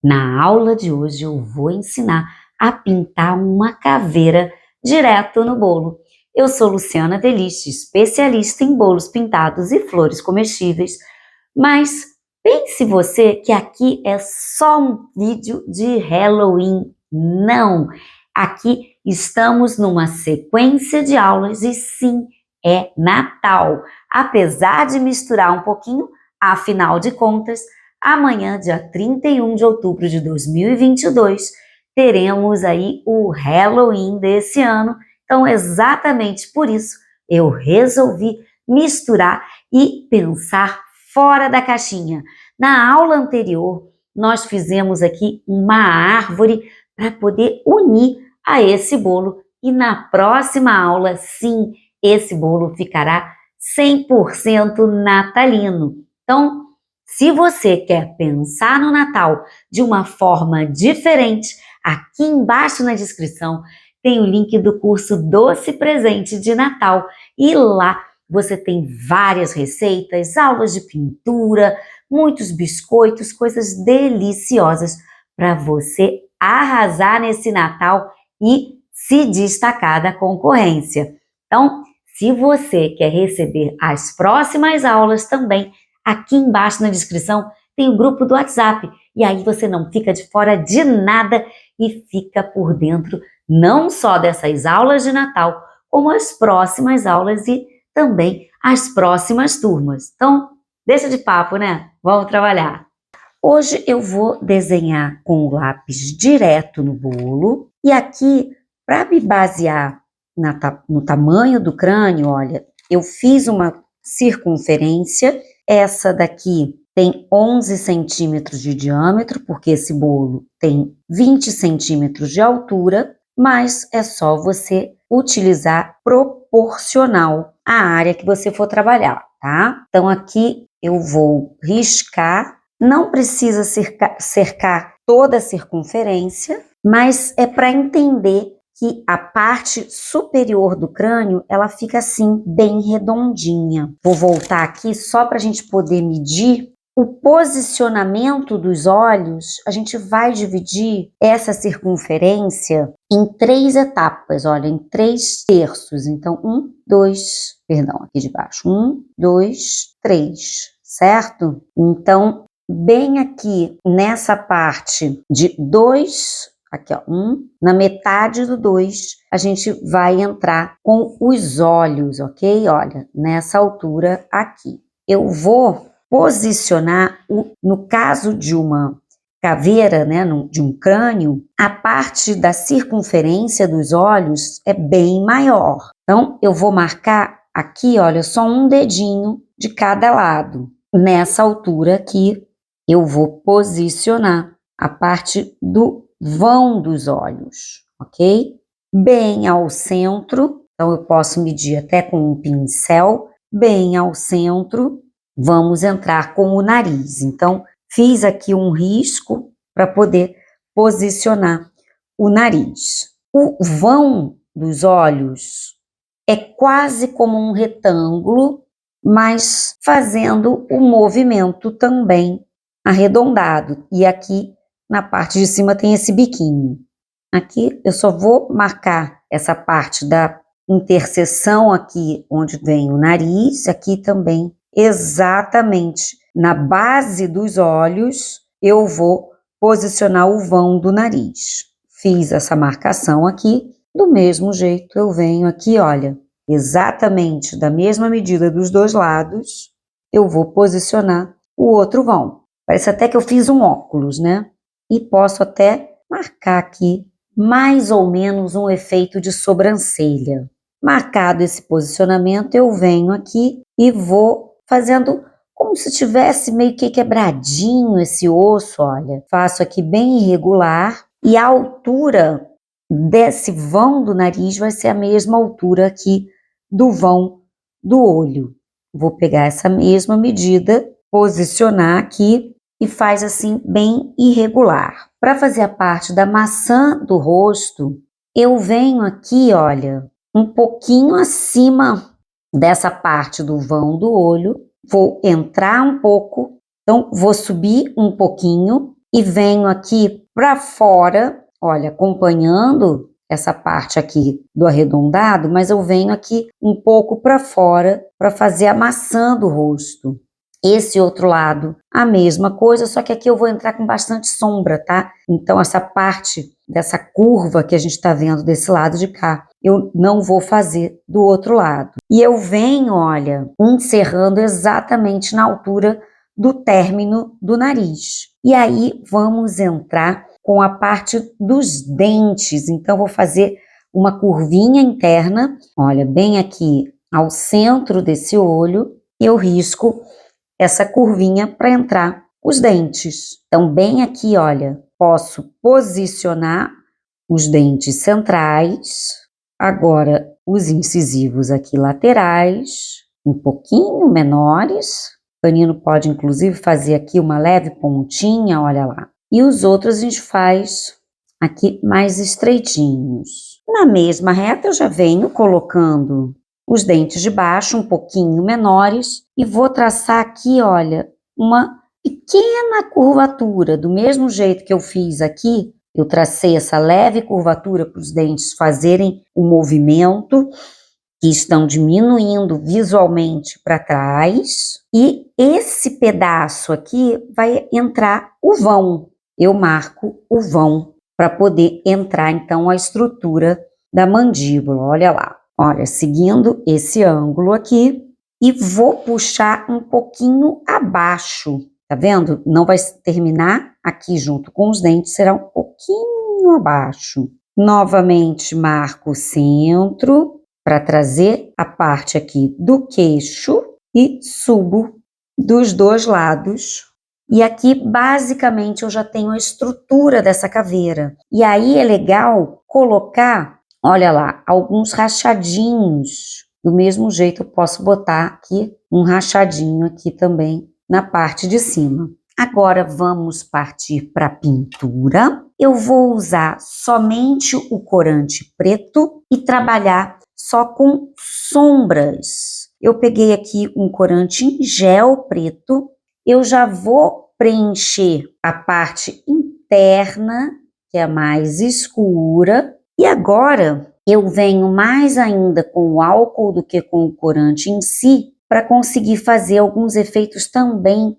Na aula de hoje eu vou ensinar a pintar uma caveira direto no bolo. Eu sou Luciana Veliche, especialista em bolos pintados e flores comestíveis, mas pense você que aqui é só um vídeo de Halloween. Não! Aqui estamos numa sequência de aulas e sim, é Natal. Apesar de misturar um pouquinho, afinal de contas, amanhã, dia 31 de outubro de 2022, teremos aí o Halloween desse ano. Então, exatamente por isso, eu resolvi misturar e pensar fora da caixinha. Na aula anterior, nós fizemos aqui uma árvore para poder unir a esse bolo. E na próxima aula, sim, esse bolo ficará 100% natalino. Então, se você quer pensar no Natal de uma forma diferente, aqui embaixo na descrição tem o link do curso Doce Presente de Natal e lá você tem várias receitas, aulas de pintura, muitos biscoitos, coisas deliciosas para você arrasar nesse Natal e se destacar da concorrência. Então, se você quer receber as próximas aulas também, aqui embaixo na descrição tem o grupo do WhatsApp e aí você não fica de fora de nada e fica por dentro não só dessas aulas de Natal, como as próximas aulas e também as próximas turmas. Então, deixa de papo, né? Vamos trabalhar! Hoje eu vou desenhar com o lápis direto no bolo e aqui, para me basear no tamanho do crânio, olha, eu fiz uma circunferência. Essa daqui tem 11 centímetros de diâmetro, porque esse bolo tem 20 centímetros de altura, mas é só você utilizar proporcional à área que você for trabalhar, tá? Então aqui eu vou riscar, não precisa cercar toda a circunferência, mas é para entender que a parte superior do crânio, ela fica assim, bem redondinha. Vou voltar aqui só para a gente poder medir. O posicionamento dos olhos, a gente vai dividir essa circunferência em 3 etapas, olha, em 3 terços. Então, 1, 2, perdão, aqui de baixo, 1, 2, 3, certo? Então, bem aqui nessa parte de 2, aqui ó, 1, na metade do 2, a gente vai entrar com os olhos, ok? Olha, nessa altura aqui. Eu vou posicionar, no caso de uma caveira, né, de um crânio, a parte da circunferência dos olhos é bem maior. Então, eu vou marcar aqui, olha, só um dedinho de cada lado. Nessa altura aqui, eu vou posicionar a parte do vão dos olhos, ok? Bem ao centro, então eu posso medir até com um pincel, bem ao centro, vamos entrar com o nariz. Então, fiz aqui um risco para poder posicionar o nariz. O vão dos olhos é quase como um retângulo, mas fazendo o movimento também arredondado. E aqui na parte de cima tem esse biquinho. Aqui eu só vou marcar essa parte da interseção aqui onde vem o nariz, aqui também exatamente na base dos olhos eu vou posicionar o vão do nariz. Fiz essa marcação aqui, do mesmo jeito eu venho aqui, olha, exatamente da mesma medida dos dois lados, eu vou posicionar o outro vão. Parece até que eu fiz um óculos, né? E posso até marcar aqui mais ou menos um efeito de sobrancelha. Marcado esse posicionamento, eu venho aqui e vou fazendo como se tivesse meio que quebradinho esse osso, olha. Faço aqui bem irregular e a altura desse vão do nariz vai ser a mesma altura aqui do vão do olho. Vou pegar essa mesma medida, posicionar aqui e faz assim bem irregular. Para fazer a parte da maçã do rosto, eu venho aqui, olha, um pouquinho acima dessa parte do vão do olho, vou entrar um pouco, então vou subir um pouquinho e venho aqui para fora, olha, acompanhando essa parte aqui do arredondado, mas eu venho aqui um pouco para fora para fazer a maçã do rosto. Esse outro lado, a mesma coisa, só que aqui eu vou entrar com bastante sombra, tá? Então, essa parte dessa curva que a gente tá vendo desse lado de cá, eu não vou fazer do outro lado. E eu venho, olha, encerrando exatamente na altura do término do nariz. E aí, vamos entrar com a parte dos dentes. Então, vou fazer uma curvinha interna, olha, bem aqui ao centro desse olho, eu risco essa curvinha para entrar os dentes. Então, bem aqui, olha, posso posicionar os dentes centrais, agora os incisivos aqui laterais, um pouquinho menores. O canino pode, inclusive, fazer aqui uma leve pontinha, olha lá. E os outros a gente faz aqui mais estreitinhos. Na mesma reta, eu já venho colocando os dentes de baixo um pouquinho menores e vou traçar aqui, olha, uma pequena curvatura, do mesmo jeito que eu fiz aqui, eu tracei essa leve curvatura para os dentes fazerem o movimento, que estão diminuindo visualmente para trás, e esse pedaço aqui vai entrar o vão, eu marco o vão para poder entrar então a estrutura da mandíbula, olha lá. Olha, seguindo esse ângulo aqui e vou puxar um pouquinho abaixo, tá vendo? Não vai terminar aqui junto com os dentes, será um pouquinho abaixo. Novamente marco o centro para trazer a parte aqui do queixo e subo dos dois lados. E aqui, basicamente, eu já tenho a estrutura dessa caveira. E aí é legal colocar, olha lá, alguns rachadinhos. Do mesmo jeito eu posso botar aqui um rachadinho aqui também na parte de cima. Agora vamos partir para a pintura. Eu vou usar somente o corante preto e trabalhar só com sombras. Eu peguei aqui um corante em gel preto. Eu já vou preencher a parte interna, que é a mais escura. E agora eu venho mais ainda com o álcool do que com o corante em si, para conseguir fazer alguns efeitos também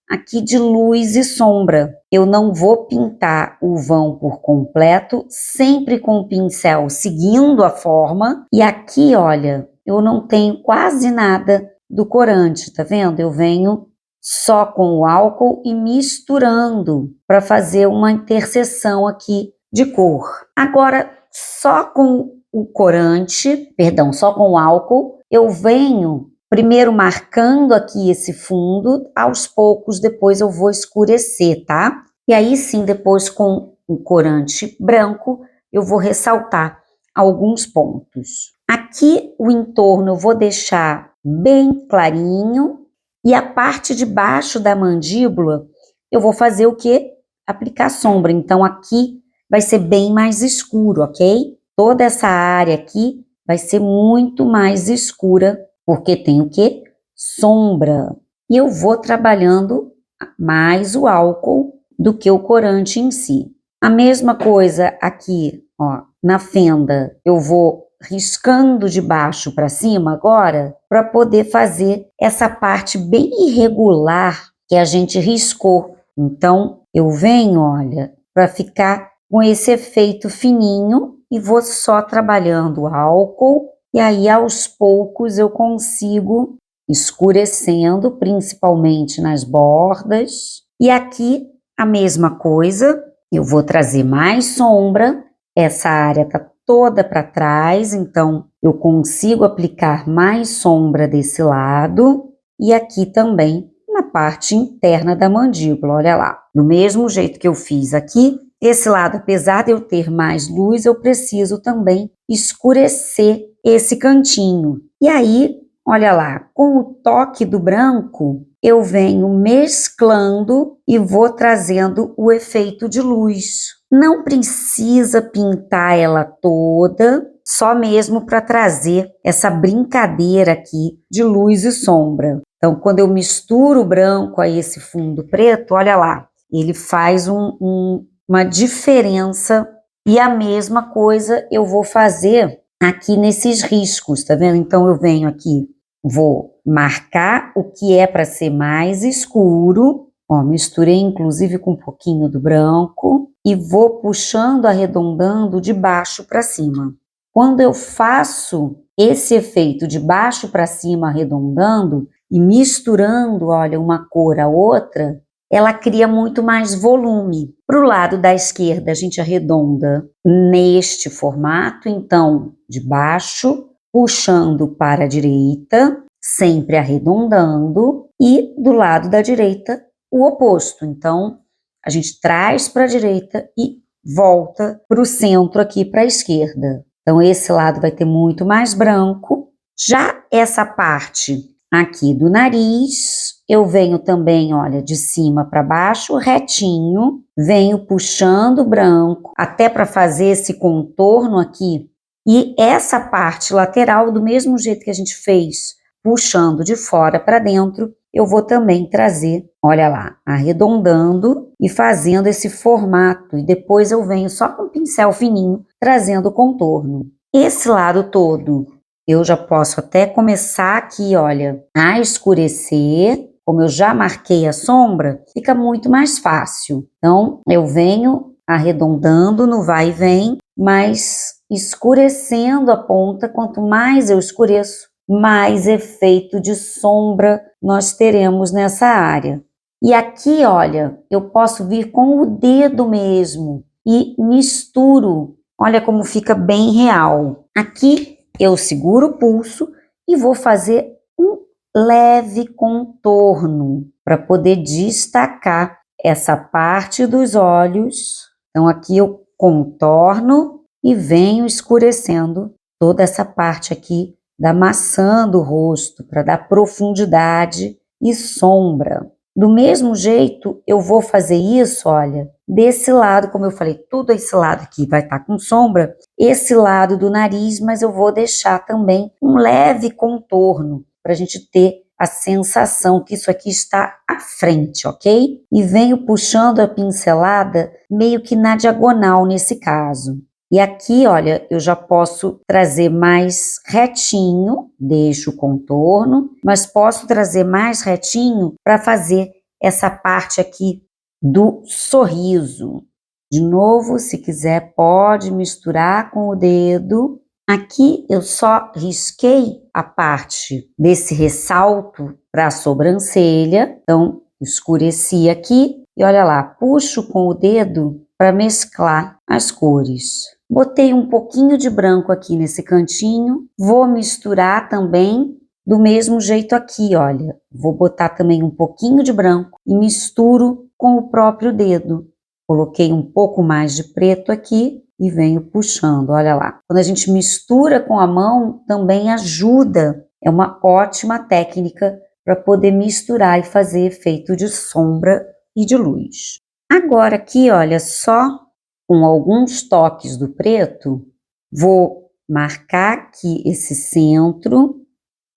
aqui de luz e sombra. Eu não vou pintar o vão por completo, sempre com o pincel seguindo a forma. E aqui, olha, eu não tenho quase nada do corante, tá vendo? Eu venho só com o álcool e misturando para fazer uma interseção aqui de cor. Agora, só com o corante, perdão, só com o álcool, eu venho primeiro marcando aqui esse fundo, aos poucos depois eu vou escurecer, tá? E aí sim, depois com o corante branco, eu vou ressaltar alguns pontos. Aqui o entorno eu vou deixar bem clarinho e a parte de baixo da mandíbula eu vou fazer o quê? Aplicar sombra. Então aqui vai ser bem mais escuro, ok? Toda essa área aqui vai ser muito mais escura, porque tem o quê? Sombra. E eu vou trabalhando mais o álcool do que o corante em si. A mesma coisa aqui, ó, na fenda, eu vou riscando de baixo para cima agora, para poder fazer essa parte bem irregular que a gente riscou. Então, eu venho, olha, para ficar com esse efeito fininho e vou só trabalhando o álcool. E aí, aos poucos, eu consigo escurecendo, principalmente nas bordas. E aqui, a mesma coisa, eu vou trazer mais sombra. Essa área tá toda para trás, então eu consigo aplicar mais sombra desse lado. E aqui também, na parte interna da mandíbula, olha lá. Do mesmo jeito que eu fiz aqui, esse lado, apesar de eu ter mais luz, eu preciso também escurecer esse cantinho. E aí, olha lá, com o toque do branco, eu venho mesclando e vou trazendo o efeito de luz. Não precisa pintar ela toda, só mesmo para trazer essa brincadeira aqui de luz e sombra. Então, quando eu misturo o branco a esse fundo preto, olha lá, ele faz uma diferença. E a mesma coisa eu vou fazer aqui nesses riscos, tá vendo? Então eu venho aqui, vou marcar o que é para ser mais escuro, ó, misturei inclusive com um pouquinho do branco e vou puxando, arredondando de baixo para cima. Quando eu faço esse efeito de baixo para cima, arredondando e misturando, olha, uma cor a outra, ela cria muito mais volume. Para o lado da esquerda, a gente arredonda neste formato, então, de baixo, puxando para a direita, sempre arredondando, e do lado da direita, o oposto. Então, a gente traz para a direita e volta para o centro aqui para a esquerda. Então, esse lado vai ter muito mais branco. Já essa parte aqui do nariz, eu venho também, olha, de cima para baixo, retinho, venho puxando branco, até para fazer esse contorno aqui. E essa parte lateral, do mesmo jeito que a gente fez, puxando de fora para dentro, eu vou também trazer, olha lá, arredondando e fazendo esse formato. E depois eu venho só com o pincel fininho, trazendo o contorno. Esse lado todo, eu já posso até começar aqui, olha, a escurecer. Como eu já marquei a sombra, fica muito mais fácil. Então, eu venho arredondando no vai e vem, mas escurecendo a ponta. Quanto mais eu escureço, mais efeito de sombra nós teremos nessa área. E aqui, olha, eu posso vir com o dedo mesmo e misturo. Olha como fica bem real. Aqui eu seguro o pulso e vou fazer um leve contorno para poder destacar essa parte dos olhos. Então aqui eu contorno e venho escurecendo toda essa parte aqui da maçã do rosto para dar profundidade e sombra. Do mesmo jeito, eu vou fazer isso, olha, desse lado, como eu falei, tudo esse lado aqui vai estar com sombra, esse lado do nariz, mas eu vou deixar também um leve contorno, para a gente ter a sensação que isso aqui está à frente, ok? E venho puxando a pincelada meio que na diagonal nesse caso. E aqui, olha, eu já posso trazer mais retinho, deixo o contorno, mas posso trazer mais retinho para fazer essa parte aqui do sorriso. De novo, se quiser, pode misturar com o dedo. Aqui eu só risquei a parte desse ressalto para a sobrancelha, então escureci aqui e olha lá, puxo com o dedo para mesclar as cores. Botei um pouquinho de branco aqui nesse cantinho, vou misturar também do mesmo jeito aqui, olha. Vou botar também um pouquinho de branco e misturo com o próprio dedo. Coloquei um pouco mais de preto aqui e venho puxando, olha lá. Quando a gente mistura com a mão, também ajuda. É uma ótima técnica para poder misturar e fazer efeito de sombra e de luz. Agora aqui, olha, só com alguns toques do preto, vou marcar aqui esse centro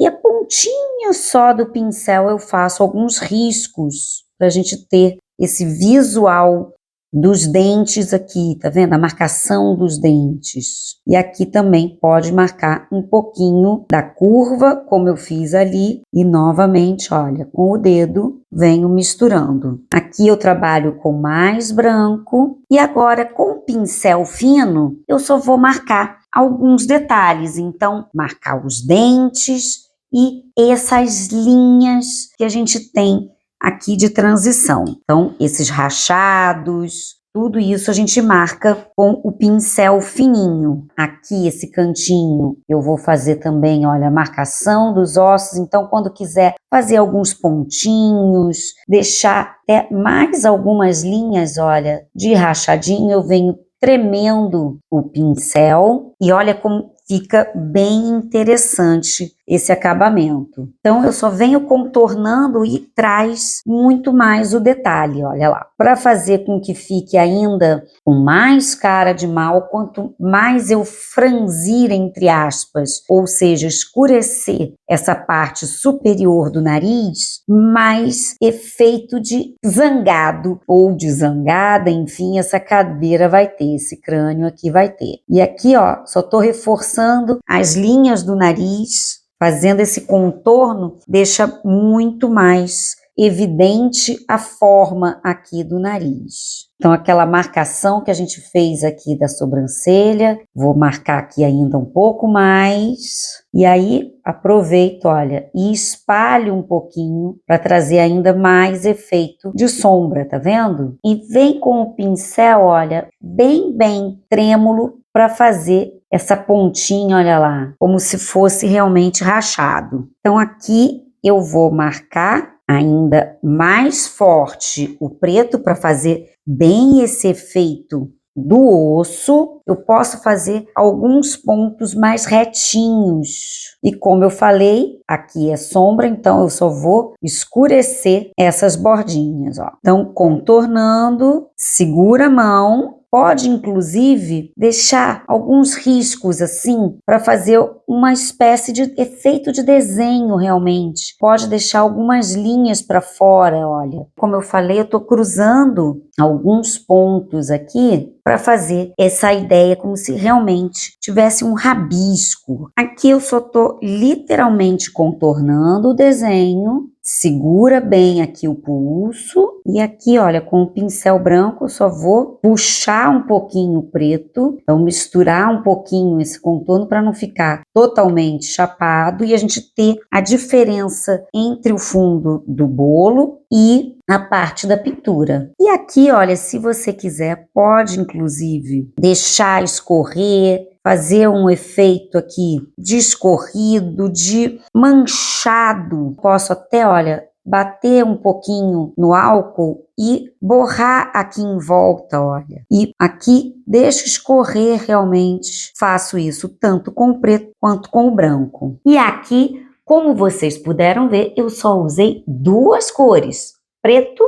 e a pontinha só do pincel eu faço alguns riscos para a gente ter esse visual dos dentes aqui, tá vendo? A marcação dos dentes. E aqui também pode marcar um pouquinho da curva, como eu fiz ali, e novamente, olha, com o dedo venho misturando. Aqui eu trabalho com mais branco e agora com o pincel fino eu só vou marcar alguns detalhes. Então, marcar os dentes e essas linhas que a gente tem aqui de transição. Então, esses rachados, tudo isso a gente marca com o pincel fininho. Aqui, esse cantinho, eu vou fazer também, olha, a marcação dos ossos. Então, quando quiser fazer alguns pontinhos, deixar até mais algumas linhas, olha, de rachadinho, eu venho tremendo o pincel e olha como fica bem interessante esse acabamento. Então eu só venho contornando e traz muito mais o detalhe, olha lá. Para fazer com que fique ainda com mais cara de mal, quanto mais eu franzir entre aspas, ou seja, escurecer essa parte superior do nariz, mais efeito de zangado ou de zangada, enfim, essa caveira vai ter, esse crânio aqui vai ter. E aqui, ó, só tô reforçando as linhas do nariz, fazendo esse contorno, deixa muito mais evidente a forma aqui do nariz. Então, aquela marcação que a gente fez aqui da sobrancelha, vou marcar aqui ainda um pouco mais. E aí, aproveito, olha, e espalho um pouquinho para trazer ainda mais efeito de sombra, tá vendo? E vem com o pincel, olha, bem trêmulo para fazer essa pontinha, olha lá, como se fosse realmente rachado. Então, aqui eu vou marcar ainda mais forte o preto para fazer bem esse efeito do osso. Eu posso fazer alguns pontos mais retinhos. E como eu falei, aqui é sombra, então eu só vou escurecer essas bordinhas, ó. Então, contornando, segura a mão. Pode, inclusive, deixar alguns riscos assim para fazer uma espécie de efeito de desenho realmente. Pode deixar algumas linhas para fora, olha. Como eu falei, eu estou cruzando alguns pontos aqui para fazer essa ideia como se realmente tivesse um rabisco. Aqui eu só estou literalmente contornando o desenho. Segura bem aqui o pulso e aqui, olha, com o pincel branco eu só vou puxar um pouquinho o preto, então misturar um pouquinho esse contorno para não ficar totalmente chapado e a gente ter a diferença entre o fundo do bolo e a parte da pintura. E aqui, olha, se você quiser, pode inclusive deixar escorrer, fazer um efeito aqui de escorrido, de manchado. Posso até, olha, bater um pouquinho no álcool e borrar aqui em volta, olha. E aqui deixo escorrer realmente. Faço isso tanto com o preto quanto com o branco. E aqui, como vocês puderam ver, eu só usei duas cores, preto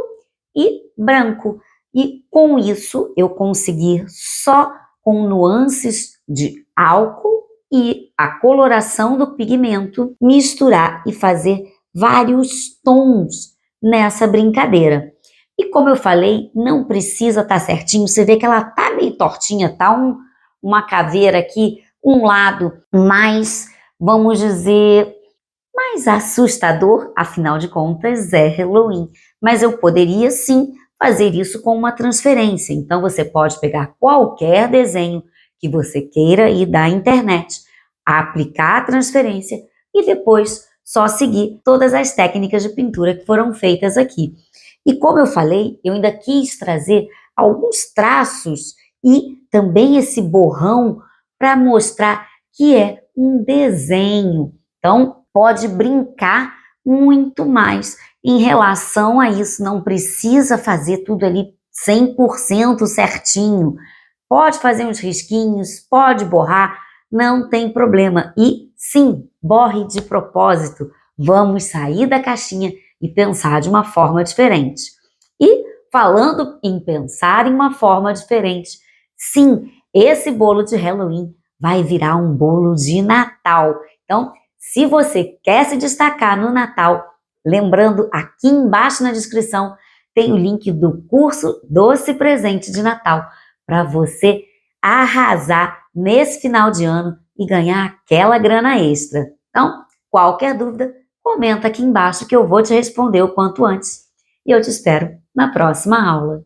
e branco. E com isso eu consegui só com nuances de álcool e a coloração do pigmento, misturar e fazer vários tons nessa brincadeira. E como eu falei, não precisa estar certinho, você vê que ela tá meio tortinha, tá uma caveira aqui, um lado mais, vamos dizer, mais assustador, afinal de contas é Halloween. Mas eu poderia sim fazer isso com uma transferência, então você pode pegar qualquer desenho que você queira ir da internet, aplicar a transferência e depois só seguir todas as técnicas de pintura que foram feitas aqui. E como eu falei, eu ainda quis trazer alguns traços e também esse borrão para mostrar que é um desenho. Então, pode brincar muito mais em relação a isso, não precisa fazer tudo ali 100% certinho. Pode fazer uns risquinhos, pode borrar, não tem problema. E sim, borre de propósito. Vamos sair da caixinha e pensar de uma forma diferente. E falando em pensar em uma forma diferente, sim, esse bolo de Halloween vai virar um bolo de Natal. Então, se você quer se destacar no Natal, lembrando aqui embaixo na descrição tem o link do curso Doce Presente de Natal para você arrasar nesse final de ano e ganhar aquela grana extra. Então, qualquer dúvida, comenta aqui embaixo que eu vou te responder o quanto antes. E eu te espero na próxima aula.